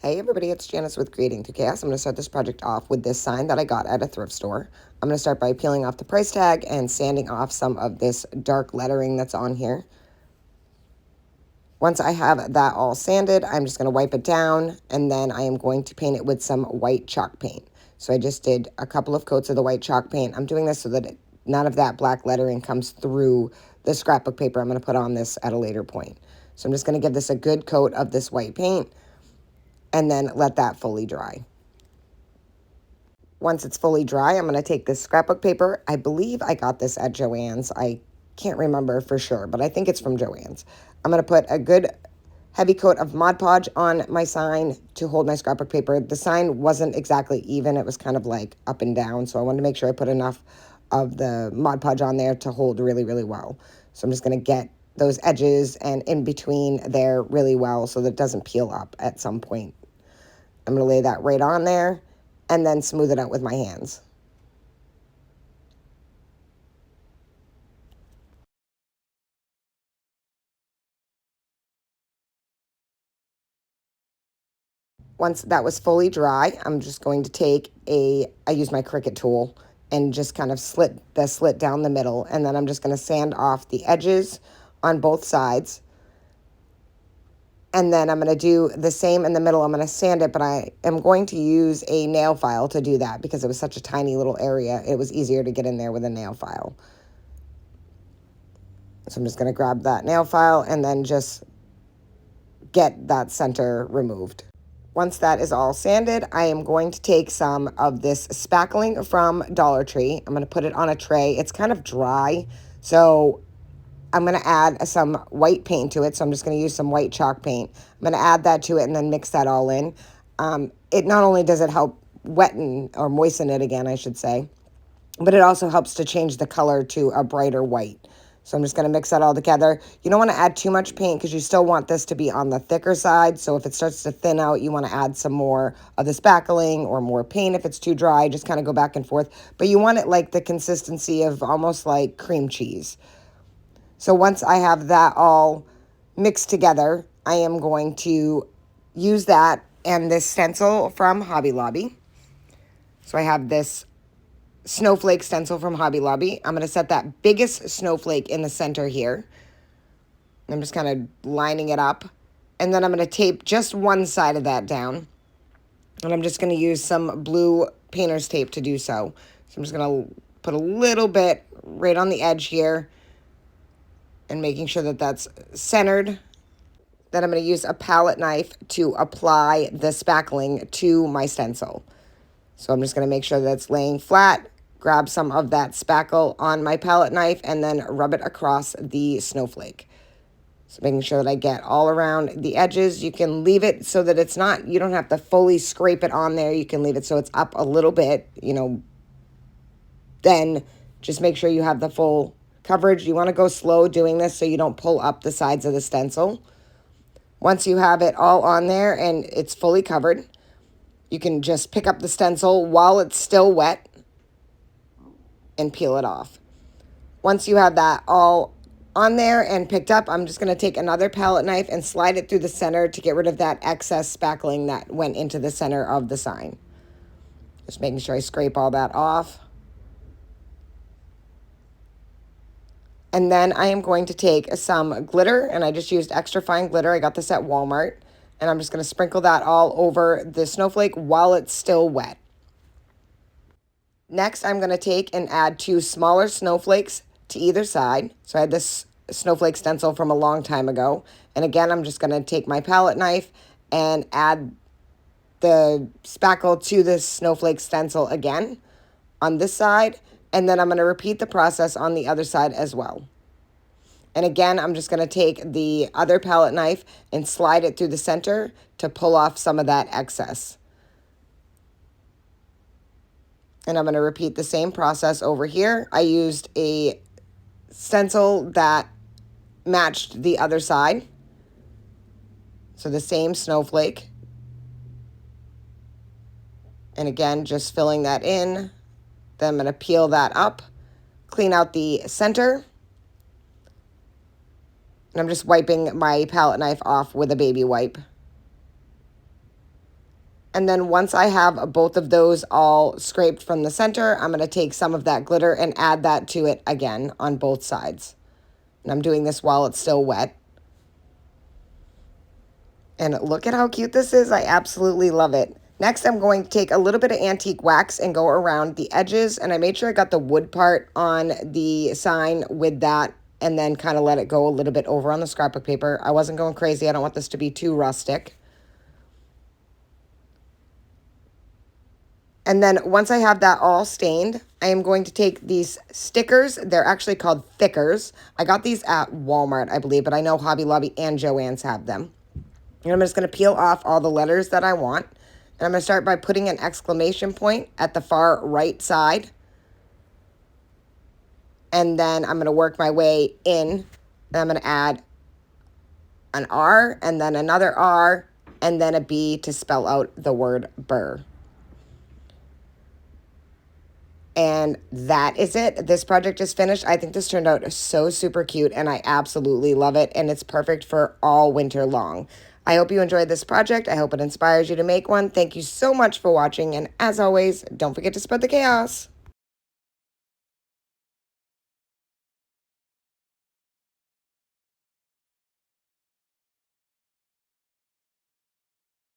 Hey everybody, it's Janice with Creating to Chaos. I'm going to start this project off with this sign that I got at a thrift store. I'm going to start by peeling off the price tag and sanding off some of this dark lettering that's on here. Once I have that all sanded, I'm just going to wipe it down, and then I am going to paint it with some white chalk paint. So I just did a couple of coats of the white chalk paint. I'm doing this so that none of that black lettering comes through the scrapbook paper I'm going to put on this at a later point. So I'm just going to give this a good coat of this white paint and then let that fully dry. Once it's fully dry, I'm going to take this scrapbook paper. I believe I got this at Joann's. I can't remember for sure, but I think it's from Joann's. I'm going to put a good heavy coat of Mod Podge on my sign to hold my scrapbook paper. The sign wasn't exactly even. It was kind of like up and down, so I wanted to make sure I put enough of the Mod Podge on there to hold really, really well. So I'm just going to get those edges and in between there really well so that it doesn't peel up at some point. I'm going to lay that right on there and then smooth it out with my hands. Once that was fully dry, I'm just going to take I use my Cricut tool and just kind of slit down the middle, and then I'm just going to sand off the edges on both sides. And then I'm going to do the same in the middle. I'm going to sand it, but I am going to use a nail file to do that because it was such a tiny little area. It was easier to get in there with a nail file. So I'm just going to grab that nail file and then just get that center removed. Once that is all sanded, I am going to take some of this spackling from Dollar Tree. I'm going to put it on a tray. It's kind of dry, so I'm going to add some white paint to it. So I'm just going to use some white chalk paint. I'm going to add that to it and then mix that all in. It not only does it help wetten or moisten it again, I should say, but it also helps to change the color to a brighter white. So I'm just going to mix that all together. You don't want to add too much paint because you still want this to be on the thicker side. So if it starts to thin out, you want to add some more of the spackling or more paint. If it's too dry, just kind of go back and forth. But you want it like the consistency of almost like cream cheese. So once I have that all mixed together, I am going to use that and this stencil from Hobby Lobby. So I have this snowflake stencil from Hobby Lobby. I'm going to set that biggest snowflake in the center here. I'm just kind of lining it up. And then I'm going to tape just one side of that down. And I'm just going to use some blue painter's tape to do so. So I'm just going to put a little bit right on the edge here and making sure that that's centered. Then I'm going to use a palette knife to apply the spackling to my stencil. So I'm just going to make sure that it's laying flat, grab some of that spackle on my palette knife, and then rub it across the snowflake. So making sure that I get all around the edges. You can leave it so that it's not, you don't have to fully scrape it on there. You can leave it so it's up a little bit, then just make sure you have the full coverage. You want to go slow doing this so you don't pull up the sides of the stencil. Once you have it all on there and it's fully covered, you can just pick up the stencil while it's still wet and peel it off. Once you have that all on there and picked up, I'm just going to take another palette knife and slide it through the center to get rid of that excess spackling that went into the center of the sign. Just making sure I scrape all that off. And then I am going to take some glitter, and I just used extra fine glitter. I got this at Walmart. And I'm just going to sprinkle that all over the snowflake while it's still wet. Next, I'm going to take and add 2 smaller snowflakes to either side. So I had this snowflake stencil from a long time ago. And again, I'm just going to take my palette knife and add the spackle to this snowflake stencil again on this side. And then I'm going to repeat the process on the other side as well. And again, I'm just going to take the other palette knife and slide it through the center to pull off some of that excess. And I'm going to repeat the same process over here. I used a stencil that matched the other side. So the same snowflake. And again, just filling that in. Then I'm going to peel that up, clean out the center. And I'm just wiping my palette knife off with a baby wipe. And then once I have both of those all scraped from the center, I'm going to take some of that glitter and add that to it again on both sides. And I'm doing this while it's still wet. And look at how cute this is. I absolutely love it. Next, I'm going to take a little bit of antique wax and go around the edges. And I made sure I got the wood part on the sign with that, and then kind of let it go a little bit over on the scrapbook paper. I wasn't going crazy. I don't want this to be too rustic. And then once I have that all stained, I am going to take these stickers. They're actually called thickers. I got these at Walmart, I believe, but I know Hobby Lobby and Joann's have them. And I'm just going to peel off all the letters that I want. And I'm going to start by putting an exclamation point at the far right side. And then I'm going to work my way in. And I'm going to add an R and then another R and then a B to spell out the word burr. And that is it. This project is finished. I think this turned out so super cute and I absolutely love it. And it's perfect for all winter long. I hope you enjoyed this project. I hope it inspires you to make one. Thank you so much for watching. And as always, don't forget to spread the chaos.